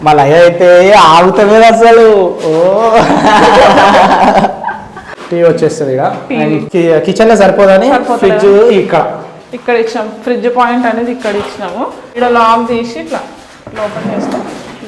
మళ్ళీ అయితే ఆగుతలేదు అసలు. ఓ టీవీ వచ్చేస్తుంది ఇక్కడ. కిచెన్ లో సరిపోదని ఫ్రిడ్జ్ ఇక్కడ ఇచ్చాం. ఫ్రిడ్జ్ పాయింట్ అనేది ఇక్కడ ఇచ్చినాము. ఇక్కడ లాక్ తీసి ఇట్లా ఓపెన్ చేస్తే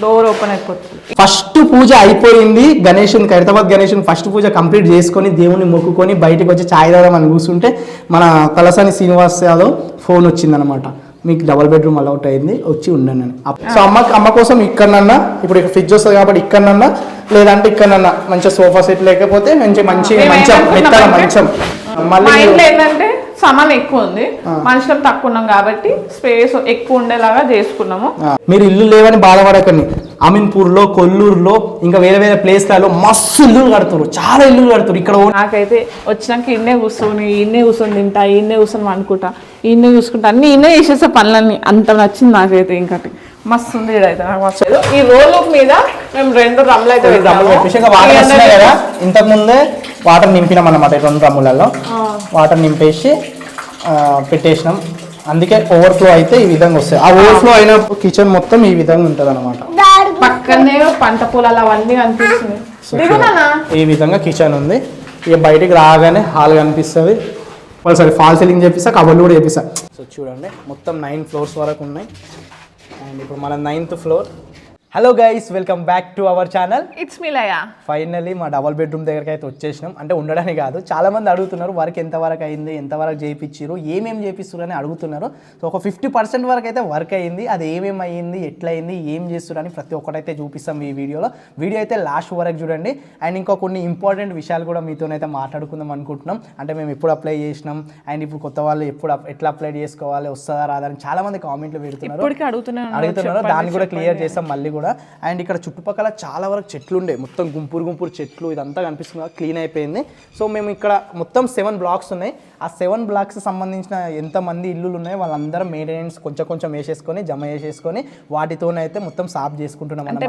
డోర్ ఓపెన్ అయిపోతుంది. ఫస్ట్ పూజ అయిపోయింది. గణేషుని ఖైరతాబాద్ గణేషుని ఫస్ట్ పూజ కంప్లీట్ చేసుకొని దేవుని మొక్కుకొని బయటకు వచ్చి ఛాయ్ తాగమని కూర్చుంటే మన తలసాని శ్రీనివాస్ యాదవ్ ఫోన్ వచ్చిందనమాట. మీకు డబల్ బెడ్రూమ్ అలౌట్ అయింది, వచ్చి ఉండండి అని. సో అమ్మ కోసం ఇక్కడనన్నా, ఇప్పుడు ఫ్రిడ్జ్ వస్తుంది కాబట్టి ఇక్కడనన్నా, లేదంటే ఇక్కడనన్నా మంచిగా సోఫా సెట్ లేకపోతే మంచి మెత్తన మంచం. మళ్ళీ ఏంటంటే సామాన్ ఎక్కువ ఉంది, మనుషులం తక్కువ ఉన్నాం కాబట్టి స్పేస్ ఎక్కువ ఉండేలాగా చేసుకున్నాము. మీరు ఇల్లు లేవని బాధపడకండి. అమీన్పూర్లో, కొల్లూరులో, ఇంకా వేరే వేరే ప్లేస్లలో మస్తు ఇల్లు కడుతున్నారు, చాలా ఇల్లు కడుతున్నారు. ఇక్కడ నాకైతే వచ్చినాక ఇన్నే కూర్చొని తింటా, ఇన్నే కూర్చొని అనుకుంటా, ఇన్నే చూసుకుంటా, అన్ని ఇన్నే చేసేసే పనులన్నీ. అంత నచ్చింది నాకైతే. ఇంకటి మస్తు ఉంది. ఇదైతే నాకు మస్తు. ఈ రోల్ మీద మేము 2 డ్రమ్లు అయితే కదా. ఇంతకు ముందే వాటర్ నింపినాం అన్నమాట. 2 డ్రమ్ములలో వాటర్ నింపేసి పెట్టేసినాం. అందుకే ఓవర్ఫ్లో అయితే ఈ విధంగా వస్తాయి. ఆ ఓవర్ఫ్లో అయిన కిచెన్ మొత్తం ఈ విధంగా ఉంటుంది అనమాట. పక్కనే పంట పొలాలు అవన్నీ కనిపిస్తుంది. ఈ విధంగా కిచెన్ ఉంది. ఇక బయటికి రాగానే హాల్ కనిపిస్తుంది. ఒకసారి ఫాల్ సీలింగ్ చేపిస్తా, కబర్లు కూడా చేపిస్తా. సో చూడండి, మొత్తం 9 ఫ్లోర్స్ వరకు ఉన్నాయి. అండ్ ఇప్పుడు మన 9th floor. Hello guys, welcome back to our channel. It's me Laya. Finally మా డబల్ బెడ్రూమ్ దగ్గరికి అయితే వచ్చేసినాం. అంటే ఉండడానికి కాదు, చాలా మంది అడుగుతున్నారు వర్క్ ఎంతవరకు అయింది, ఎంతవరకు చేయించారు, ఏమేమి చేపిస్తారు అని అడుగుతున్నారు. సో ఒక 50% వరకు అయితే వర్క్ అయ్యింది. అది ఏమేమి అయ్యింది, ఎట్లా అయింది, ఏం చేస్తున్నారని ప్రతి ఒక్కటైతే చూపిస్తాం ఈ వీడియోలో. వీడియో అయితే లాస్ట్ వరకు చూడండి. అండ్ ఇంకా కొన్ని ఇంపార్టెంట్ విషయాలు కూడా మీతోనైతే మాట్లాడుకుందాం అనుకుంటున్నాం. అంటే మేము ఎప్పుడు అప్లై చేసినాం, అండ్ ఇప్పుడు కొత్త వాళ్ళు ఎట్లా అప్లై చేసుకోవాలి, వస్తుందా రాదా అని చాలా మంది కామెంట్లు పెడుతున్నారు, అడుగుతున్నారు. దాన్ని కూడా క్లియర్ చేస్తాం మళ్ళీ కూడా. అండ్ ఇక్కడ చుట్టుపక్కల చాలా వరకు చెట్లు ఉండే, మొత్తం గుంపురు చెట్లు, ఇదంతా కనిపిస్తుంది, క్లీన్ అయిపోయింది. సో మేము ఇక్కడ మొత్తం 7 బ్లాక్స్ ఉన్నాయి. ఆ 7 బ్లాక్స్ సంబంధించిన ఎంతమంది ఇల్లులు ఉన్నాయో వాళ్ళందరం మెయింటెనెన్స్ కొంచెం వేసేసుకొని జమ చేసేసుకొని వాటితోనైతే మొత్తం సాఫ్ చేసుకుంటున్నాం అన్నమాట.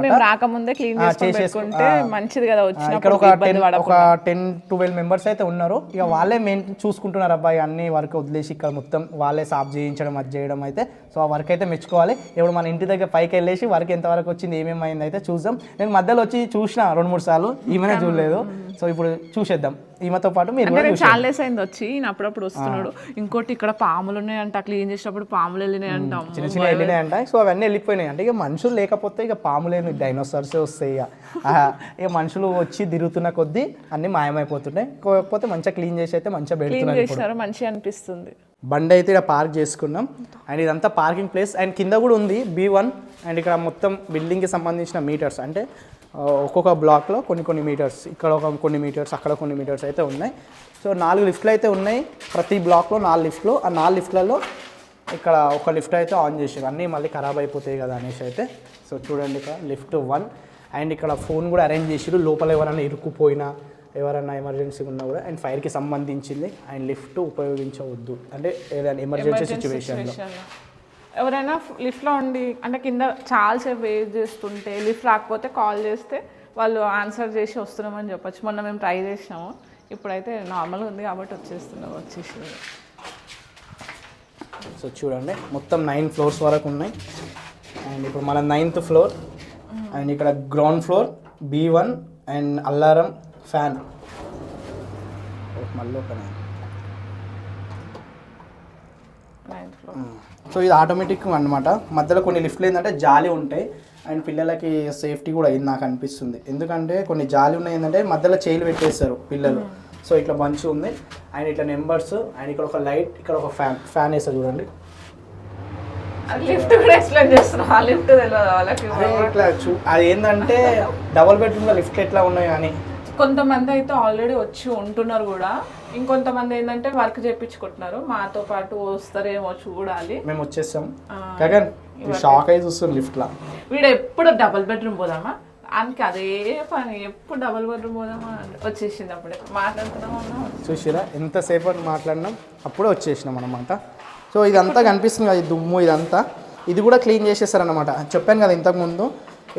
ఇక్కడ ఒక 10-12 మెంబర్స్ అయితే ఉన్నారు. ఇక వాళ్ళే చూసుకుంటున్నారు. అబ్బాయి అన్ని వర్క్ వదిలేసి ఇక్కడ మొత్తం వాళ్ళే సాఫ్ చేయించడం, అది చేయడం అయితే. సో ఆ వర్క్ అయితే మెచ్చుకోవాలి. ఇప్పుడు మన ఇంటి దగ్గర పైకి వెళ్ళేసి వర్క్ ఎంతవరకు వచ్చింది, ఏమేమి అయింది అయితే చూద్దాం. నేను మధ్యలో వచ్చి చూసిన 2-3 సార్లు, ఈమెనే చూడలేదు. సో ఇప్పుడు చూసేద్దాం. ఈమెతో పాటు మీరు చాలా డేస్ అయింది వచ్చి, అప్పుడప్పుడు వస్తున్నాడు. ఇంకోటి ఇక్కడ పాములు ఉన్నాయంట, క్లీన్ చేసినప్పుడు పాములు వెళ్ళినాయంట, చిన్న వెళ్ళినాయంట. సో అవన్నీ వెళ్ళిపోయినాయి. అంటే ఇక మనుషులు లేకపోతే ఇక పాములేని డైనోసార్సే వస్తాయి. ఇక మనుషులు వచ్చి తిరుగుతున్న కొద్దీ అన్ని మాయమైపోతున్నాయి. కాకపోతే మంచిగా క్లీన్ చేసి అయితే మంచిగా పెడుతున్నారు, మంచిగా అనిపిస్తుంది. బండి అయితే ఇక్కడ పార్క్ చేసుకున్నాం. అండ్ ఇదంతా పార్కింగ్ ప్లేస్. అండ్ కింద కూడా ఉంది B1. అండ్ ఇక్కడ మొత్తం బిల్డింగ్కి సంబంధించిన మీటర్స్, అంటే ఒక్కొక్క బ్లాక్లో కొన్ని మీటర్స్, ఇక్కడ కొన్ని మీటర్స్, అక్కడ కొన్ని మీటర్స్ అయితే ఉన్నాయి. సో 4 లిఫ్ట్లు అయితే ఉన్నాయి. ప్రతి బ్లాక్లో 4 లిఫ్ట్లు. ఆ 4 లిఫ్ట్లలో ఇక్కడ ఒక లిఫ్ట్ అయితే ఆన్ చేసారు. అన్నీ మళ్ళీ ఖరాబ్ అయిపోతాయి కదా అనేసి అయితే. సో చూడండి, ఇక్కడ లిఫ్ట్ 1. అండ్ ఇక్కడ ఫోన్ కూడా అరేంజ్ చేసారు. లోపల ఎవరైనా ఇరుక్కుపోయినా, ఎవరైనా ఎమర్జెన్సీ ఉన్నా కూడా. అండ్ ఫైర్కి సంబంధించింది. అండ్ లిఫ్ట్ ఉపయోగించవద్దు, అంటే ఏదైనా ఎమర్జెన్సీ సిచ్యువేషన్లో ఎవరైనా లిఫ్ట్లో ఉండి అంటే కింద చాలాసేపు వెయిట్ చేస్తుంటే లిఫ్ట్ రాకపోతే కాల్ చేస్తే వాళ్ళు ఆన్సర్ చేసి వస్తున్నామని చెప్పచ్చు. మొన్న మేము ట్రై చేసినాము. ఇప్పుడైతే నార్మల్గా ఉంది కాబట్టి వచ్చేసి. సో చూడండి, మొత్తం 9 ఫ్లోర్స్ వరకు ఉన్నాయి. అండ్ ఇప్పుడు మన 9th ఫ్లోర్. అండ్ ఇక్కడ ground floor B1. And alarm, fan మళ్ళీ ఒక 9th ఫ్లోర్. సో ఇది ఆటోమేటిక్ అనమాట. మధ్యలో కొన్ని లిఫ్ట్లు ఏంటంటే జాలి ఉంటాయి. అండ్ పిల్లలకి సేఫ్టీ కూడా అయింది నాకు అనిపిస్తుంది. ఎందుకంటే కొన్ని జాలి ఉన్నాయి ఏంటంటే మధ్యలో చైలు పెట్టేస్తారు పిల్లలు. సో ఇట్లా మంచి ఉంది. అండ్ ఇట్లా నెంబర్స్. అండ్ ఇక్కడ ఒక లైట్, ఇక్కడ ఒక ఫ్యాన్ వేస్తారు చూడండి. లిఫ్ట్ కూడా ఎక్స్ప్లెయిన్ చేస్తున్నాం. ఆ లిఫ్ట్ తెలియదు ఇట్లా అది ఏంటంటే డబుల్ బెడ్రూమ్లో లిఫ్ట్ ఎట్లా ఉన్నాయి అని. కొంతమంది అయితే ఆల్రెడీ వచ్చి ఉంటున్నారు కూడా. ఇంకొంతమంది ఏంటంటే వర్క్ చేయించుకుంటున్నారు. మాతో పాటు వస్తారేమో చూడాలి. మేము వచ్చేస్తాం. గగన్ షాక్ అయి చూస్తాం లిఫ్ట్ లా. వీడు ఎప్పుడు డబుల్ బెడ్రూమ్ పోదామా ఆయనకి అదే పని, ఎప్పుడు డబుల్ బెడ్రూమ్ పోదామా వచ్చేసింది. అప్పుడే మాట్లాడుతున్నాం, చూసిరా ఎంతసేపు అని మాట్లాడినాం, అప్పుడే వచ్చేసినాం అనమాట. సో ఇదంతా కనిపిస్తుంది కదా, దుమ్ము ఇదంతా, ఇది కూడా క్లీన్ చేసేస్తారనమాట. చెప్పాను కదా ఇంతకుముందు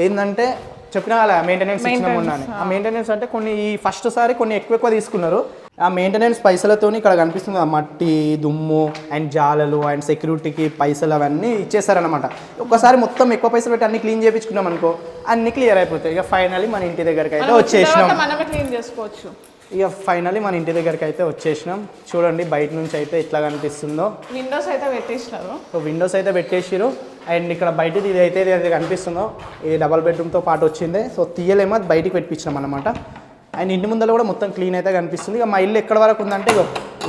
ఏంటంటే, చెప్పినా కదా మెయింటెనెన్స్ ఇచ్చినాము ఉన్నాను. ఆ మెయింటెనెన్స్ అంటే కొన్ని ఈ ఫస్ట్ సారి కొన్ని ఎక్కువ తీసుకున్నారు. ఆ మెయింటెనెన్స్ పైసలతో ఇక్కడ కనిపిస్తుంది ఆ మట్టి దుమ్ము అండ్ జాలలు అండ్ సెక్యూరిటీకి పైసలు అవన్నీ ఇచ్చేస్తారనమాట. ఒక్కసారి మొత్తం ఎక్కువ పైసలు పెట్టి అన్ని క్లీన్ చేయించుకున్నాం అనుకో అన్ని క్లియర్ అయిపోతాయి. ఇక ఫైనలీ మన ఇంటి దగ్గరికి అయితే వచ్చేసినాం. మనమే క్లీన్ చేసుకోవచ్చు. ఇక ఫైనలీ మన ఇంటి దగ్గరికి అయితే వచ్చేసినాం. చూడండి బయట నుంచి అయితే ఎట్లా కనిపిస్తుందో. విండోస్ అయితే పెట్టేసినారు. సో విండోస్ అయితే పెట్టేసిరు. అండ్ ఇక్కడ బయటది ఇది అయితే ఇది కనిపిస్తుందో ఇది డబల్ బెడ్రూమ్తో పాటు వచ్చింది. సో తీయలేమో అది బయటికి పెట్టించినాం అనమాట. అండ్ ఇంటి ముందర కూడా మొత్తం క్లీన్ అయితే కనిపిస్తుంది. ఇక మా ఇల్లు ఎక్కడ వరకు ఉందంటే ఇక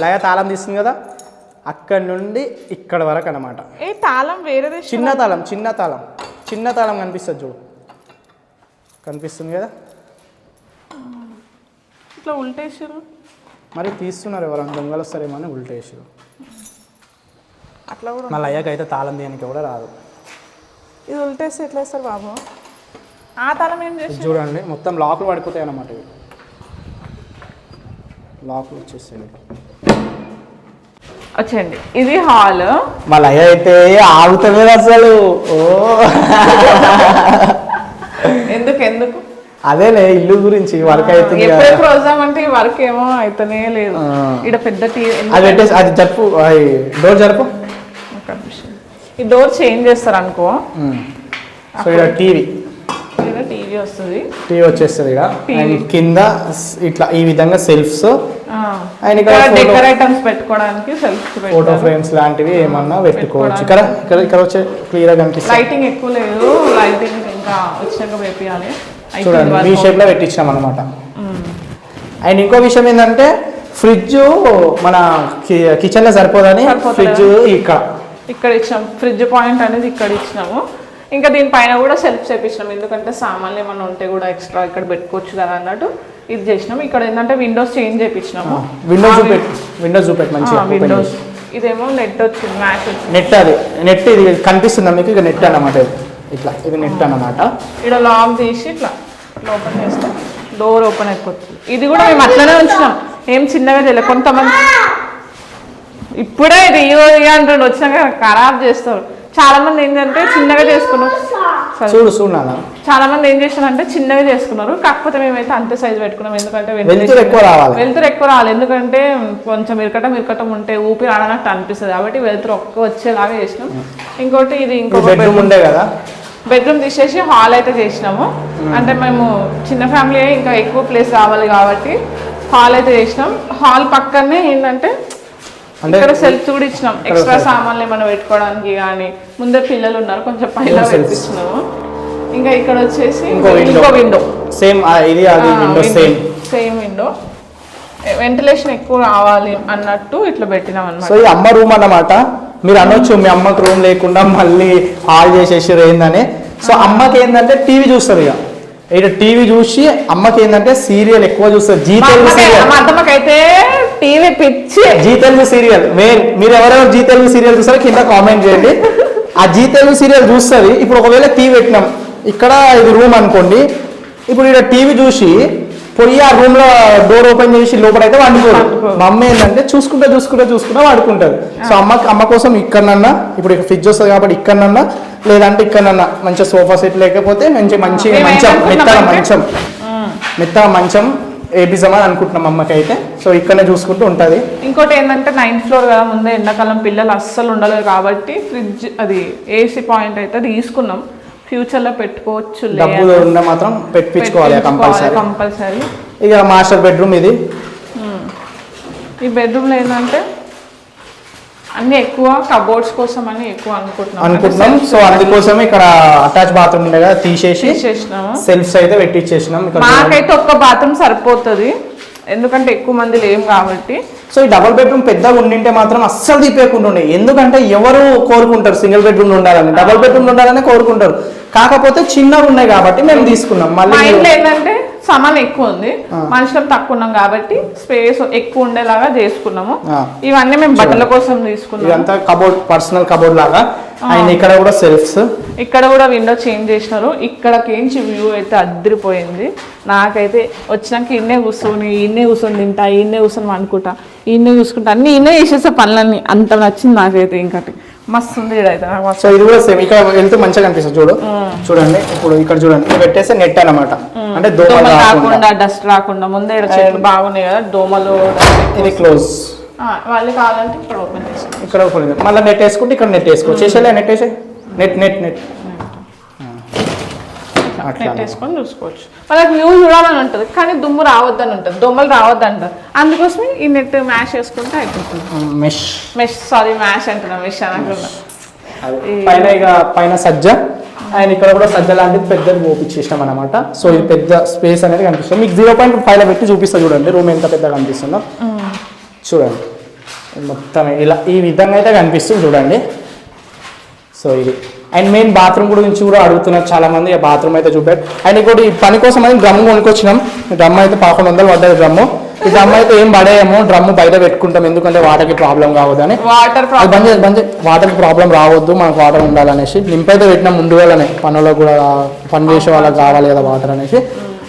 లయ తాళం తీస్తుంది కదా అక్కడ నుండి ఇక్కడ వరకు అనమాట. ఏ తాళం వేరేది? చిన్న తాళం కనిపిస్తుంది చూడు, కనిపిస్తుంది కదా. ఇట్లా ఉల్టేసారు మరి తీస్తున్నారు ఎవరైనా దొంగలు వస్తారేమో అని ఉల్టేసారు. అట్లా కూడా మళ్ళీ అయ్యాక అయితే తాళం దేనికి కూడా రాదు. ఇది ఉల్టేస్తే ఎట్లా వేస్తారు బాబు? ఆ తాళం ఏం చేసి చూడండి మొత్తం లాక్లు పడిపోతాయి అన్నమాట. ఇవి లాక్లు వచ్చేస్తాయి. వచ్చేయండి ఇది హాల్. మళ్ళీ అయ్య అయితే ఆగుతలేదు అసలు. ఓ ఎందుకు అదేలే ఇల్లు గురించి వర్క్ అవుతుంది. ఎప్పుడు వద్దామంటే ఈ వర్క్ ఏమో అయితేనే లేదు. ఇక్కడ పెద్ద టీవీ అది పెట్టేసి అది జరుపు డోర్ జరుపు. ఈ డోర్ చేంజ్ చేస్తారు అనుకో. సో ఇక్కడ టీవీ వస్తుంది. టీవీ వచ్చేస్తుంది ఇక్కడ. అండ్ కింద ఇట్లా ఈ విధంగా సెల్ఫ్స్ అండ్ ఇక్కడ డెకర్ ఐటమ్స్ పెట్టుకోవడానికి సెల్ఫ్స్, ఫోటో ఫ్రేమ్స్ లాంటివి ఏమన్నా పెట్టుకోవచ్చు. ఇక్కడ వచ్చే క్లియర్ గా కనిపిస్తుంది. లైటింగ్ ఎక్కువ లేదు, లైటింగ్ ఇంకా వచ్చాక వేపియాలి. చూడండి మీ షేప్ లో పెట్టించాం అనమాట. అండ్ ఇంకో విషయం ఏంటంటే ఫ్రిడ్జ్ మన కిచెన్ లో సరిపోదని ఫ్రిడ్జ్ ఇక్కడ ఇచ్చాం. ఫ్రిడ్జ్ పాయింట్ అనేది ఇక్కడ ఇచ్చినాము. ఇంకా దీనిపైన కూడా సెల్ఫ్ చేపించినాం, ఎందుకంటే సామాన్లు ఏమన్నా ఉంటే కూడా ఎక్స్ట్రా ఇక్కడ పెట్టుకోవచ్చు కదా అన్నట్టు ఇది చేసినాం. ఇక్కడ ఏంటంటే విండోస్ చేంజ్ చేపించినాము. విండోస్ చూపెట్టి మంచిగా. విండోస్ ఇదేమో నెట్ వచ్చింది, మ్యాచ్ వచ్చింది. నెట్ ఇది కనిపిస్తుందా మీకు? ఇక నెట్ అన్నమాట. ఇట్లా ఇది నెట్ అన్నమాట. ఇక్కడ లాక్ తీసి ఇట్లా ఓపెన్ చేస్తే డోర్ ఓపెన్ అయిపోతుంది. ఇది కూడా మేము అట్లనే ఉంచినాం, ఏం చిన్నగా చేయలేదు. కొంతమంది ఇప్పుడే ఇది అంటాడు వచ్చినాక ఖరాబ్ చేస్తారు. చాలా మంది ఏంటంటే చిన్నగా చేసుకున్నారు. చాలా మంది ఏం చేశారంటే చిన్నగా చేసుకున్నారు. కాకపోతే మేమైతే అంతే సైజ్ పెట్టుకున్నాం, ఎందుకంటే వెలుతురు ఎక్కువ రావాలి. ఎందుకంటే కొంచెం ఇరకటం ఉంటే ఊపిరి ఆడనట్టు అనిపిస్తుంది కాబట్టి వెలుతురు ఒక్క వచ్చేలాగా చేసినాం. ఇంకోటి ఇది బెడ్రూమ్ ఉండే కదా, బెడ్రూమ్ తీసేసి హాల్ అయితే చేసినాము. అంటే మేము చిన్న ఫ్యామిలీ ఇంకా ఎక్కువ ప్లేస్ కావాలి కాబట్టి హాల్ అయితే చేసినాం. హాల్ పక్కనే ఏంటంటే ఇక్కడ సెల్ఫ్స్ కూడా ఇచ్చినాం, ఎక్స్ట్రా సామాన్లు ఏమైనా పెట్టుకోవడానికి కానీ. ముందే పిల్లలు ఉన్నారు, కొంచెం పైన పెట్టించినాము. ఇంకా ఇక్కడ వచ్చేసి ఇంకో విండో, సేమ్ విండో, వెంటిలేషన్ ఎక్కువ రావాలి అన్నట్టు ఇట్లా పెట్టినాం అన్నమాట. సో ఈ అమ్మ రూమ్ అన్నమాట. మీరు అనొచ్చు మీ అమ్మకి రూమ్ లేకుండా మళ్ళీ హాల్ చేసేసారు ఏందని. సో అమ్మకి ఏంటంటే టీవీ చూస్తుంది. ఇక ఇక్కడ టీవీ చూసి అమ్మకి ఏంటంటే సీరియల్ ఎక్కువ చూస్తుంది. జీ తెలుగు సీరియల్ అయితే టీవీ పిచ్చి. జీ తెలుగు సీరియల్ మీరు ఎవరెవరు జీ తెలుగు సీరియల్ చూస్తారో కింద కామెంట్ చేయండి. ఆ జీ తెలుగు సీరియల్ చూస్తుంది. ఇప్పుడు ఒకవేళ టీవీ పెట్టినాం, ఇక్కడ ఇది రూమ్ అనుకోండి. ఇప్పుడు ఇక్కడ టీవీ చూసి పోయి ఆ రూమ్ లో డోర్ ఓపెన్ చేసి లోపలైతే వండుకోరు. మా అమ్మ ఏంటంటే చూసుకుంటా వాడుకుంటారు. సో అమ్మ కోసం ఇక్కడనన్నా, ఇప్పుడు ఫ్రిడ్జ్ వస్తుంది కాబట్టి ఇక్కడనన్నా, లేదంటే ఇక్కడనన్నా మంచిగా సోఫా సెట్ లేకపోతే మెత్తగా మంచం వేపిస్తామని అనుకుంటున్నాం అమ్మకి అయితే. సో ఇక్కడనే చూసుకుంటూ ఉంటుంది. ఇంకోటి ఏంటంటే 9th ఫ్లోర్ కదా, ముందే ఎండాకాలం పిల్లలు అస్సలు ఉండలేదు కాబట్టి ఫ్రిడ్జ్ అది ఏసీ పాయింట్ అయితే తీసుకున్నాం. ఫ్యూచర్ లో పెట్టుకోవచ్చు, డబ్బులు ఉంటే మాత్రం పెట్టించుకోవాలి కంపల్సరీ. ఇక మాస్టర్ బెడ్రూమ్ ఇది. ఈ బెడ్రూమ్ లో ఏంటంటే అన్ని ఎక్కువ కబోర్డ్స్ కోసం అని ఎక్కువ అనుకుంటున్నాం. సో అందుకోసం ఇక్కడ అటాచ్ బాత్రూమ్ ఉండే కదా తీసేసినాము, సెల్ఫ్స్ అయితే పెట్టించేసినాం. మాకైతే ఒక్క బాత్రూమ్ సరిపోతుంది, ఎందుకంటే ఎక్కువ మంది లేం కాబట్టి. సో ఈ డబుల్ బెడ్రూమ్ పెద్దగా ఉండింటే మాత్రం అస్సలు తీపేయకుండా ఉండే. ఎందుకంటే ఎవరు కోరుకుంటారు సింగిల్ బెడ్రూమ్ ఉండాలని, డబుల్ బెడ్రూమ్ ఉండాలని కోరుకుంటారు. కాకపోతే చిన్నగా ఉన్నాయి కాబట్టి మేము తీసుకున్నాం. మళ్ళీ ఏంటంటే సామాన్ ఎక్కువ ఉంది, మనుషులం తక్కువ ఉన్నాం కాబట్టి స్పేస్ ఎక్కువ ఉండేలాగా చేసుకున్నాము. ఇవన్నీ మేము బట్టల కోసం తీసుకున్నాం. ఇదంతా కబోర్డ్, పర్సనల్ కబోర్డ్ లాగా. అండ్ ఇక్కడ కూడా సెల్ఫ్స్, ఇక్కడ కూడా విండో చేంజ్ చేసినారు. ఇక్కడకేంచి వ్యూ అయితే అద్దరిపోయింది. నాకైతే వచ్చినాక ఇన్నే కూర్చొని తింటా, ఇన్నే కూర్చొని అనుకుంటా, ఇన్నే చూసుకుంటా, అన్ని ఇన్నే చేసేసే పనులన్నీ అంత నచ్చింది నాకైతే. ఇంకటి మస్తు ఉంది ఇదైతే నాకు మస్తు. సో ఇది కూడా సేమ్ ఇక్కడ వెళ్తే మంచిగా కనిపిస్తుంది చూడండి ఇప్పుడు ఇక్కడ చూడండి ఇది పెట్టేస్తే నెట్ అన్నమాట అంటే దోమలు రాకుండా డస్ట్ రాకుండా ముందే ఇక్కడ చెట్లు బాగున్నాయి కదా దోమలు ఇది క్లోజ్ వాళ్ళు కావాలంటే ఇక్కడ ఓపెన్ చేసి ఇక్కడ ఓపెన్ మళ్ళీ నెట్ వేసుకుంటే ఇక్కడ నెట్ వేసుకో చేసేలే నెట్ వేసే నెట్ నెట్ నెట్ నెట్ వేసుకొని చూసుకోవచ్చు వాళ్ళకి వ్యూ చూడాలని ఉంటుంది కానీ దుమ్ము రావద్దని ఉంటుంది దోమలు రావద్దు అంటారు అందుకోసమే ఈ నెట్ మ్యాష్ చేసుకుంటే అయిపోతుంది మెష్ మ్యాష్ అంటున్నా మెష్ అనకుండా పైన ఇక పైన సజ్జ అండ్ ఇక్కడ కూడా సజ్జ లాంటిది పెద్దది ఓపించేసినాం అనమాట సో ఇది పెద్ద స్పేస్ అనేది కనిపిస్తుంది మీకు 0.5 లో పెట్టి చూపిస్తా చూడండి రూమ్ ఎంత పెద్దగా కనిపిస్తుందో చూడండి మొత్తం ఇలా ఈ విధంగా అయితే కనిపిస్తుంది చూడండి సో ఇది అండ్ మెయిన్ బాత్రూమ్ గురించి కూడా అడుగుతున్నారు చాలా మంది బాత్రూమ్ అయితే చూపారు అండ్ ఇంకోటి ఈ పని కోసం అయితే డ్రమ్ కొనుక్కొచ్చినాం డ్రమ్ అయితే 1100 పడ్డది డ్రమ్ము ఈ డ్రమ్ అయితే ఏం పడేయము డ్రమ్ బయట పెట్టుకుంటాం ఎందుకంటే వాటర్కి ప్రాబ్లం కావద్దని వాటర్కి ప్రాబ్లం రావద్దు మనకు వాటర్ ఉండాలనేసి నింపైతే పెట్టినా ముందుగానే పనులకు కూడా పని చేసే వాళ్ళకి కావాలి కదా వాటర్ అనేసి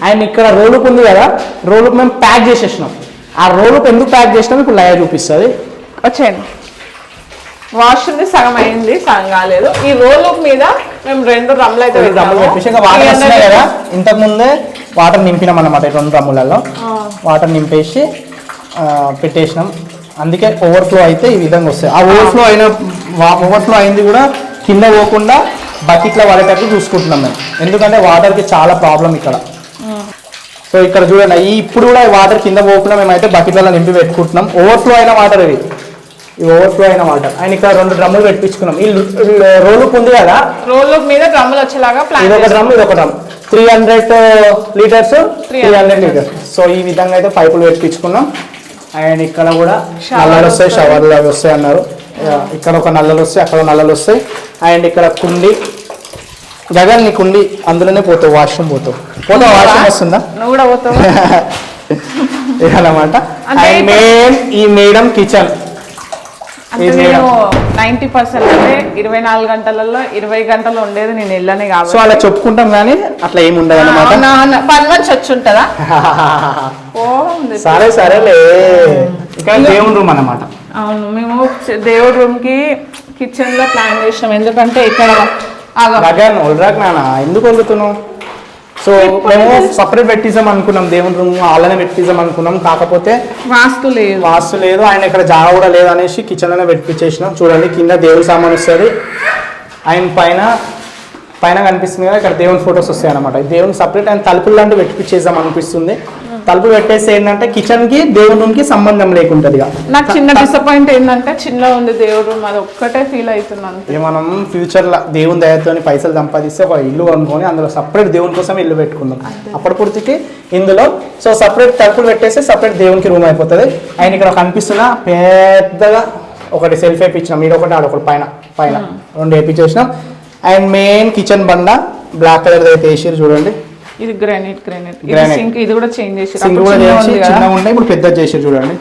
అండ్ ఇక్కడ రోలుకు ఉంది కదా రోలుకు మేము ప్యాక్ చేసేసినాం ఆ రోలుకు ఎందుకు ప్యాక్ చేసినాం ఇప్పుడు లైవ్ చూపిస్తుంది వచ్చేయండి వాష్రూమ్ సగం అయింది సగం కాలేదు ఈ రోల్ మీద మేము 2 డ్రమ్లు అయితే డ్రమ్ములు పెట్టేసి ఇంకా వాటర్ వస్తున్నాయి కదా ఇంతకు ముందే వాటర్ నింపినాం అన్నమాట 2 డ్రమ్ములలో వాటర్ నింపేసి పెట్టేసినాం అందుకే ఓవర్ఫ్లో అయితే ఈ విధంగా వస్తాయి ఆ ఓవర్ఫ్లో అయింది కూడా కింద పోకుండా బకెట్లో పడేటట్టు చూసుకుంటున్నాం మేము ఎందుకంటే వాటర్కి చాలా ప్రాబ్లం ఇక్కడ సో ఇక్కడ చూడండి ఇప్పుడు కూడా వాటర్ కింద పోకుండా మేమైతే బకెట్లలో నింపి పెట్టుకుంటున్నాం ఓవర్ఫ్లో అయిన వాటర్ ఇది ఓవర్ఫ్లో అయిన వాటర్ ఆయన ఇక్కడ 2 డ్రమ్ములు పెట్టించుకున్నాం ఈ రోలుకు ఉంది కదా రోలు మీద డ్రమ్ములు వచ్చేలాగా ఇదొక డ్రమ్ 300 లీటర్స్ 300 లీటర్స్ సో ఈ విధంగా అయితే పైపులు పెట్టించుకున్నాం అండ్ ఇక్కడ కూడా నల్లలు వస్తాయి షవర్లు అవి వస్తాయి అన్నారు ఇక్కడ ఒక నల్లలు వస్తాయి అక్కడ నల్లలు వస్తాయి అండ్ ఇక్కడ కుండి జగన్ నీ కుండి అందులోనే పోతావు వాష్రూమ్ పోతావు వాష్రూమ్ వస్తుందా నువ్వు కూడా పోతావు ఇదన్నమాట అండ్ మెయిన్ ఈ మేడం కిచెన్ అంటే నేను 90% అంటే 24 గంటలలో 20 గంటలు ఉండేది నేను వెళ్ళనే కాబట్టి సో అలా చెప్పుకుంటాం కానీ అట్లా ఏమి ఉండదు అన్నమాట పని మంచి వచ్చి ఉంటుందా సరే సరేలే ఇక్కడ దేవుని రూమ్ అన్నమాట అవును మేము దేవుడి రూమ్ కి కిచెన్ లో ప్లాన్ చేసినాం ఎందుకంటే ఇక్కడ నాన్న ఎందుకు వదులుతున్నావు సో మేము సపరేట్ పెట్టిద్దాం అనుకున్నాం దేవుని రూమ్ అలానే పెట్టిద్దాం అనుకున్నాం కాకపోతే వాస్తు లేదు ఆయన ఇక్కడ జాగా కూడా లేదు అనేసి కిచెన్లోనే పెట్టించేసినాం చూడండి కింద దేవుని సామాన్ వస్తుంది ఆయన పైన కనిపిస్తుంది కదా ఇక్కడ దేవుని ఫొటోస్ వస్తాయి అనమాట దేవుని సపరేట్ ఆయన తలుపులు లాంటివి పెట్టించేద్దాం అనిపిస్తుంది తలుపు పెట్టేసి ఏంటంటే కిచెన్ కి దేవుని రూమ్ కి సంబంధం లేకుంటది నాకు చిన్న డిసప్పాయింట్ ఏంటంటే చిన్న ఉంది దేవుడి రూమ్ అది ఒక్కటే ఫీల్ అవుతున్నాను మనం ఫ్యూచర్ లో దేవుని దయతో పైసలు సంపాదిస్తే ఒక ఇల్లు అనుకొని అందులో సపరేట్ దేవుని కోసం ఇల్లు పెట్టుకుందాం అప్పటి పూర్తికి ఇందులో సో సపరేట్ తలుపులు పెట్టేసి సపరేట్ దేవునికి రూమ్ అయిపోతుంది ఆయన ఇక్కడ కనిపిస్తున్న పెద్దగా ఒకటి సెల్ఫ్ వేయించినాం మీరు ఒకటి ఆడొకటి పైన 2 వేయించేసినాం అండ్ మెయిన్ కిచెన్ బండ బ్లాక్ కలర్ అయితే వేసారు చూడండి ఇది గ్రానైట్ సింక్ ఇది కూడా చేంజ్ చేసి సింక్ కూడా చేసి చిన్నగా ఉంటాయి ఇప్పుడు పెద్ద చేసారు చూడండి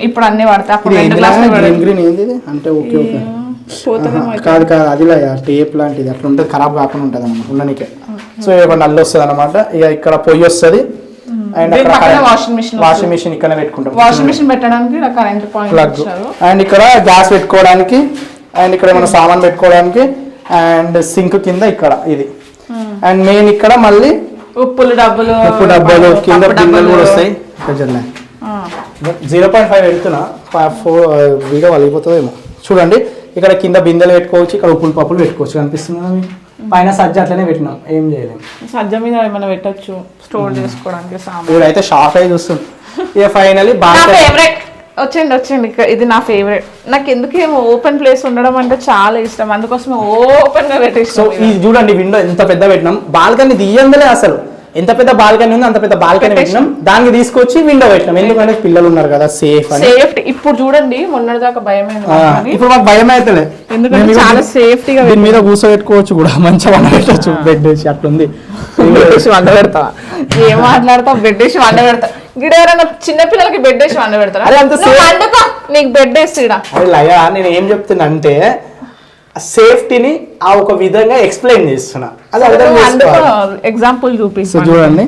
ఇప్పుడు అన్ని వాడతా గ్రీన్ ఏంది అంటే ఓకే కాదు అదిలా టేప్ లాంటిది అట్లా ఉంటుంది ఖరాబ్ కాకుండా ఉంటుంది అన్నమాట ఉండనికే సో ఇక్కడ నల్లు వస్తుంది అనమాట ఇక ఇక్కడ పొయ్యి వస్తుంది అండ్ వాషింగ్ మిషన్ ఇక్కడ పెట్టుకుంటాం వాషింగ్ మిషన్ పెట్టడానికి కరెంట్ పాయింట్ అండ్ ఇక్కడ గ్యాస్ పెట్టుకోవడానికి అండ్ ఇక్కడ ఏమైనా సామాన్ పెట్టుకోవడానికి అండ్ సింక్ కింద ఇక్కడ ఇది అండ్ మెయిన్ ఇక్కడ మళ్ళీ ఉప్పు డబ్బాలు కింద బిందెలు కూడా వస్తాయి 0.5 పెడుతున్నా 4 వీడియో వలిగిపోతుందేమో చూడండి ఇక్కడ కింద బిందెలు పెట్టుకోవచ్చు ఇక్కడ ఉప్పులు పప్పులు పెట్టుకోవచ్చు కనిపిస్తుంది పైన సజ్జ అట్లనే పెట్టినాం ఏం చేయలేము సజ్జ మీద ఏమైనా పెట్టచ్చు స్టోర్ చేసుకోవడానికి ఇప్పుడైతే షాక్ అయి చూస్తుంది ఇక ఫైనలీ బాగా వచ్చేయండి ఇది నా ఫేవరెట్ నాకు ఎందుకేమో ఓపెన్ ప్లేస్ ఉండడం అంటే చాలా ఇష్టం అందుకోసం ఓపెన్ గా పెట్టేసి సో ఇది చూడండి విండో ఎంత పెద్ద పెట్టినాం బాల్కనీ తీయందలే అసలు ఎంత పెద్ద బాల్కనీ ఉంది అంత పెద్ద బాల్కనీ పెట్టినాం దానికి తీసుకొచ్చి విండో పెట్టినాం ఎందుకంటే పిల్లలు ఉన్నారు కదా సేఫ్టీ ఇప్పుడు చూడండి మొన్నటిదాకా భయమైంది ఇప్పుడు మాకు భయం అయితే ఎందుకంటే చాలా సేఫ్టీగా దీని మీద కూర్చోబెట్టుకోవచ్చు కూడా మంచిగా వండ పెట్టచ్చు బెడ్ వేసి అట్లుంది వండ పెడతా ఏం మాట్లాడతావు బెడ్ వేసి వండ పెడతా గిడ ఎవరైనా చిన్న పిల్లలకి బెడ్ వేసి వండ పెడతారా నీకు బెడ్ వేసి లయా నేను ఏం చెప్తున్నా అంటే సేఫ్టీని ఆ ఒక విధంగా ఎక్స్ప్లెయిన్ చేస్తున్నా అది ఎగ్జాంపుల్ చూపిస్తా చూడండి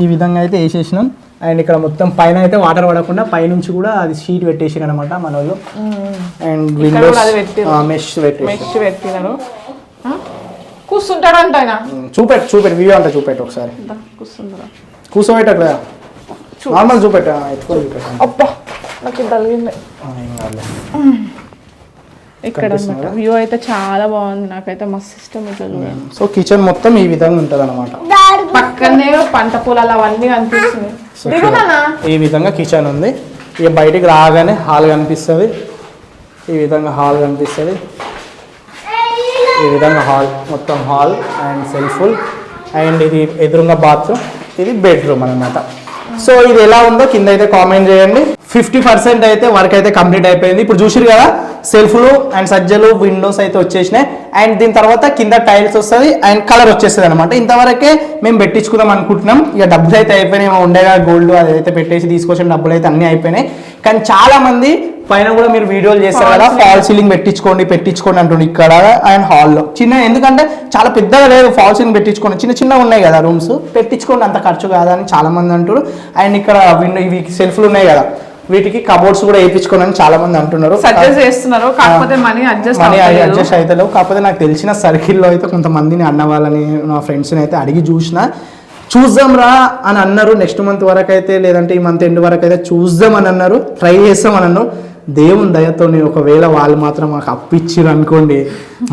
ఈ విధంగా అయితే వేసేసినాం అండ్ ఇక్కడ మొత్తం పైన అయితే వాటర్ పడకుండా పైనుంచి కూడా అది షీట్ పెట్టేసారు అనమాట మన వాళ్ళు. అండ్ విండోస్ మెష్ పెట్టినారు. కూర్చుంటాడు అంట ఆయన. చూపెట్టు వ్యూ అంట చూపెట్టు ఒకసారి. కూర్చోబెట్ట అట్లా నార్మల్ చూపెట్ట ఎత్తుకొని చూపెట్ట. అబ్బా నాకు తగిలింది. ఇక్కడ వ్యూ అయితే చాలా బాగుంది, నాకైతే మస్తు ఇష్టం ఇట్లా చూడండి. సో కిచెన్ మొత్తం ఈ విధంగా ఉంటది అనమాట. పక్కనే పంట పొలాలు అవన్నీ కనిపిస్తున్నాయి. ఈ విధంగా కిచెన్ ఉంది. ఇక బయటికి రాగానే హాల్ కనిపిస్తుంది. ఈ విధంగా హాల్ కనిపిస్తుంది. ఈ విధంగా హాల్ మొత్తం హాల్ అండ్ సెల్ఫుల్. అండ్ ఇది ఎదురుగా బాత్రూమ్, ఇది బెడ్రూమ్ అనమాట. సో ఇది ఎలా ఉందో కింద అయితే కామెంట్ చేయండి. 50% అయితే వర్క్ అయితే కంప్లీట్ అయిపోయింది. ఇప్పుడు చూసిరు కదా సెల్ఫ్లు అండ్ సజ్జలు విండోస్ అయితే వచ్చేసినాయి. అండ్ దీని తర్వాత కింద టైల్స్ వస్తుంది అండ్ కలర్ వచ్చేస్తుంది అనమాట. ఇంతవరకే మేము పెట్టించుకుందాం అనుకుంటున్నాం. ఇక డబ్బులు అయితే అయిపోయినాయి, ఉండేగా గోల్డ్ అదైతే పెట్టేసి తీసుకొచ్చిన డబ్బులు అయితే అన్నీ అయిపోయినాయి. కానీ చాలా మంది పైన కూడా మీరు వీడియోలు చేస్తారు కదా, ఫాల్ సీలింగ్ పెట్టించుకోండి అంటుండే ఇక్కడ అండ్ హాల్లో చిన్న, ఎందుకంటే చాలా పెద్దగా లేదు ఫాల్ సీలింగ్ పెట్టించుకోండి, చిన్న ఉన్నాయి కదా రూమ్స్, పెట్టించుకోండి అంత ఖర్చు కాదని చాలా మంది అంటారు. అండ్ ఇక్కడ విండో ఇవి సెల్ఫ్లు ఉన్నాయి కదా, వీటికి కబోర్డ్స్ కూడా వేయించుకోండి అని చాలా మంది అంటున్నారు. మనీ అడ్జస్ట్ అయితే లేవు. కాకపోతే నాకు తెలిసిన సర్కిల్లో అయితే కొంతమందిని అన్న వాళ్ళని నా ఫ్రెండ్స్ని అయితే అడిగి చూద్దాం రా అని అన్నారు. నెక్స్ట్ మంత్ వరకు అయితే లేదంటే ఈ మంత్ ఎండ్ వరకు అయితే చూద్దాం అని అన్నారు, ట్రై చేస్తామని అన్నారు. దేవుని దయతో ఒకవేళ వాళ్ళు మాత్రం మాకు అప్పిచ్చిరు అనుకోండి,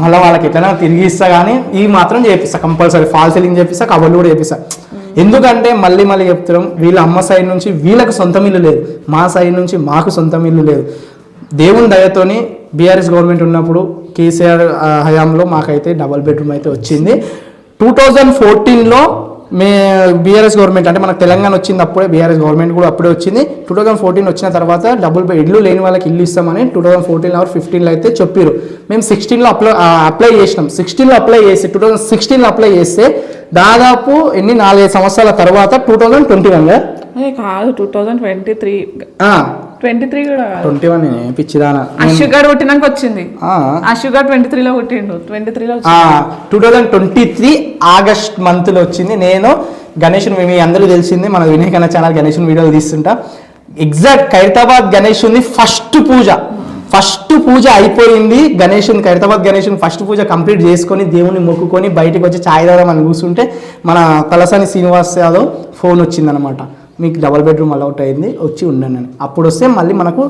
మళ్ళీ వాళ్ళకి ఎట్లైనా తిరిగి ఇస్తా, కానీ ఈ మాత్రం చేపిస్తా కంపల్సరీ. ఫాల్ సీలింగ్ చేపిస్తా, కబోర్డ్లు కూడా చేపిస్తా. ఎందుకంటే మళ్ళీ చెప్తున్నాం, వీళ్ళ అమ్మ సైడ్ నుంచి వీళ్ళకి సొంతం ఇల్లు లేదు, మా సైడ్ నుంచి మాకు సొంతం ఇల్లు లేదు. దేవుని దయతోని బీఆర్ఎస్ గవర్నమెంట్ ఉన్నప్పుడు కేసీఆర్ హయాంలో మాకైతే డబల్ బెడ్రూమ్ అయితే వచ్చింది. 2014లో బీఆర్ఎస్ గవర్నమెంట్ అంటే మనకు తెలంగాణ వచ్చింది అప్పుడే, బీఆర్ఎస్ గవర్నమెంట్ కూడా అప్పుడే వచ్చింది. 2014 వచ్చిన తర్వాత ఇల్లు లేని వాళ్ళకి ఇల్లు ఇస్తామని 2014 ఆర్ 15లో అయితే చెప్పారు. మేము 16లో అప్లై చేసినాం. 16లో అప్లై చేసి 2016లో అప్లై చేస్తే దాదాపు 4-5 సంవత్సరాల తర్వాత 2021 కాదు 2023 కూడా 21 పిచ్చిదానా షుగర్ పుట్టినాక వచ్చింది. ఆ షుగర్ 23లో పుట్టిండు. 23లో 2023 ఆగస్ట్ మంత్ లో వచ్చింది. నేను గణేషుని, మీ అందరూ తెలిసింది మన వినయ్ కన్నా ఛానల్ గణేషుని వీడియోలు తీస్తుంటా. ఎగ్జాక్ట్ ఖైరతాబాద్ గణేషుని ఫస్ట్ పూజ అయిపోయింది. ఖైరతాబాద్ గణేషుని ఫస్ట్ పూజ కంప్లీట్ చేసుకొని దేవుని మొక్కుకొని బయటకు వచ్చి ఛాయ్ తాగడం అని కూర్చుంటే మన తలసాని శ్రీనివాస్ యాదవ్ ఫోన్ వచ్చిందనమాట, మీకు డబల్ బెడ్రూమ్ అలౌట్ అయింది, వచ్చి ఉండండి అని. అప్పుడు వస్తే మళ్ళీ మనకు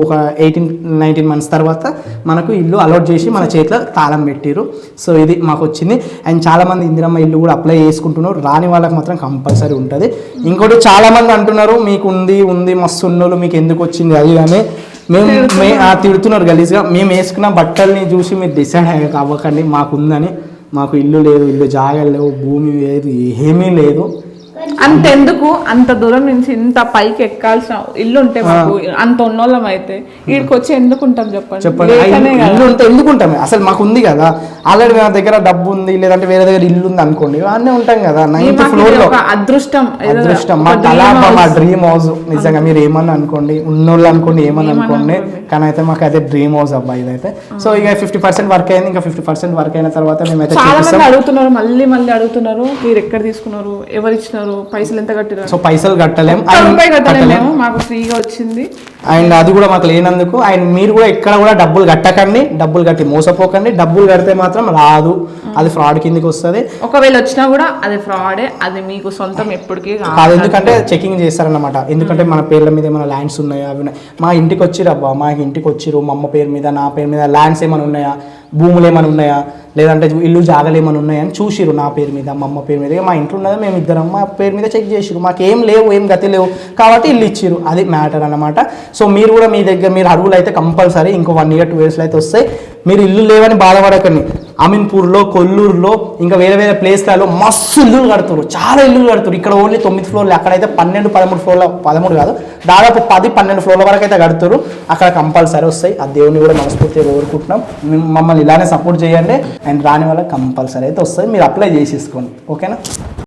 ఒక 18-19 మంత్స్ తర్వాత మనకు ఇల్లు అలౌట్ చేసి మన చేతిలో తాళం పెట్టిరు. సో ఇది మాకు వచ్చింది. అండ్ చాలామంది ఇందిరమ్మ ఇల్లు కూడా అప్లై చేసుకుంటున్నారు, రాని వాళ్ళకి మాత్రం కంపల్సరీ ఉంటుంది. ఇంకోటి చాలామంది అంటున్నారు మీకు ఉంది మస్తు ఉన్నోళ్ళు మీకు ఎందుకు వచ్చింది అది అని మేము తిడుతున్నారు గలీజ్గా. మేము వేసుకున్న బట్టల్ని చూసి మీరు డిసైడ్ అవ్వకండి, మాకుందని. మాకు ఇల్లు లేదు, ఇల్లు జాగాలు లేవు, భూమి లేదు, ఏమీ లేదు. అంతెందుకు అంత దూరం నుంచి ఇంత పైకి ఎక్కాల్సిన ఇల్లు ఉంటే మాకు అంత ఉన్నోళ్ళం అయితే వీడికి వచ్చి ఎందుకు ఉంటాం చెప్పండి. ఇల్లు ఉంటే ఎందుకు ఉంటాం, అసలు మాకు ఉంది కదా ఆల్రెడీ మా దగ్గర డబ్బు ఉంది, లేదంటే వేరే దగ్గర ఇల్లు ఉంది అనుకోండి, అన్నీ ఉంటాం కదా. 9th ఫ్లోర్ లో అదృష్టం మా కళాప, మా డ్రీమ్ హౌస్. నిజంగా మీరు ఏమన్నా అనుకోండి, ఉన్నోళ్ళు అనుకోండి, ఏమన్నా అనుకోండి, కానీ అయితే మాకు అయితే డ్రీమ్ హౌస్ అబ్బాయి ఇదైతే. సో ఇక 50% వర్క్ అయింది. ఇంకా 50% వర్క్ అయిన తర్వాత మేమైతే అడుగుతున్నారు, మళ్ళీ అడుగుతున్నారు మీరు ఎక్కడ తీసుకున్నారు, ఎవరు ఇచ్చినారు, పైసలు ఎంత కట్టారు. సో పైసలు కట్టలేము, మాకు ఫ్రీగా వచ్చింది. అండ్ అది కూడా మాకు లేనందుకు. అండ్ మీరు కూడా ఎక్కడ కూడా డబ్బులు కట్టకండి, డబ్బులు కట్టి మోసపోకండి. డబ్బులు కడితే మాత్రం రాదు, అది ఫ్రాడ్ కిందకి వస్తుంది. ఒకవేళ వచ్చినా కూడా అది ఫ్రాడే, అది మీకు సొంతం ఎప్పటికీ కాదు. ఎందుకంటే చెకింగ్ చేస్తారన్నమాట. ఎందుకంటే మన పేర్ల మీద ఏమైనా ల్యాండ్స్ ఉన్నాయా, అవి మా ఇంటికి వచ్చిరబ్బా, మా ఇంటికి వచ్చిరు, మా అమ్మ పేరు మీద, నా పేరు మీద ల్యాండ్స్ ఏమైనా ఉన్నాయా, భూములు ఏమైనా ఉన్నాయా, లేదంటే ఇల్లు జాగలు ఏమైనా ఉన్నాయా అని చూసిరు. నా పేరు మీద, మా అమ్మ పేరు మీద, మా ఇంట్లో ఉన్నది మేము ఇద్దరం, మా పేరు మీద చెక్ చేసిరు. మాకేం లేవు, ఏం గతి లేవు కాబట్టి ఇల్లు ఇచ్చిరు, అది మ్యాటర్ అన్నమాట. సో మీరు కూడా మీ దగ్గర మీరు అడుగులు అయితే కంపల్సరీ ఇంకో 1 year 2 years అయితే వస్తాయి. మీరు ఇల్లు లేవని బాధపడకండి. అమీన్పూర్లో, కొల్లూరులో, ఇంకా వేరే ప్లేస్లలో మస్తు ఇల్లులు కడుతున్నారు, చాలా ఇల్లులు కడుతున్నారు. ఇక్కడ ఓన్లీ 9 ఫ్లోర్లు, అక్కడైతే 12-13 ఫ్లోర్ల, 13 కాదు దాదాపు 10-12 ఫ్లోర్ల వరకు అయితే కడుతున్నారు. అక్కడ కంపల్సరీ వస్తాయి. ఆ దేవుని కూడా మనస్ఫూర్తిగా కోరుకుంటున్నాం. మమ్మల్ని ఇలానే సపోర్ట్ చేయండి. అండ్ రాని వాళ్ళకి కంపల్సరీ అయితే వస్తుంది. మీరు అప్లై చేసేసుకోండి, ఓకేనా.